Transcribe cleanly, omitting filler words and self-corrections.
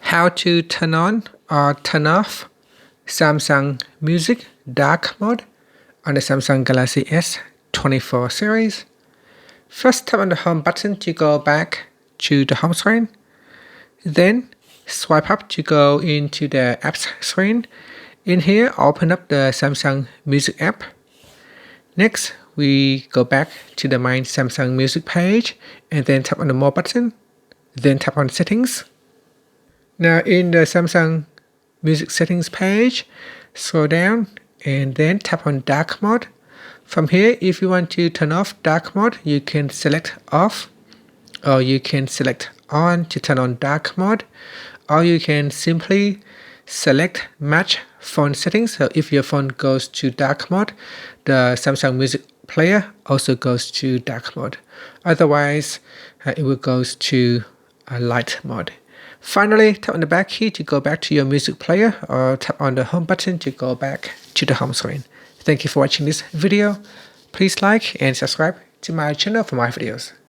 how to turn on or turn off Samsung Music Dark Mode on the Samsung Galaxy S24 series. First, tap on the home button to go back to the home screen. Then swipe up to go into the apps screen. In here, open up the Samsung Music app. Next, we go back to the main Samsung Music page and then tap on the More button. Then tap on Settings. Now in the Samsung Music Settings page, scroll down and then tap on Dark Mode. From here, if you want to turn off Dark Mode, you can select Off, or you can select On to turn on Dark Mode, or you can simply select Match Phone Settings. So if your phone goes to Dark Mode, the Samsung Music player also goes to Dark Mode. Otherwise, it will go to Light Mode. Finally, tap on the back key to go back to your music player, or tap on the home button to go back to the home screen. Thank you for watching this video. Please like and subscribe to my channel for more videos.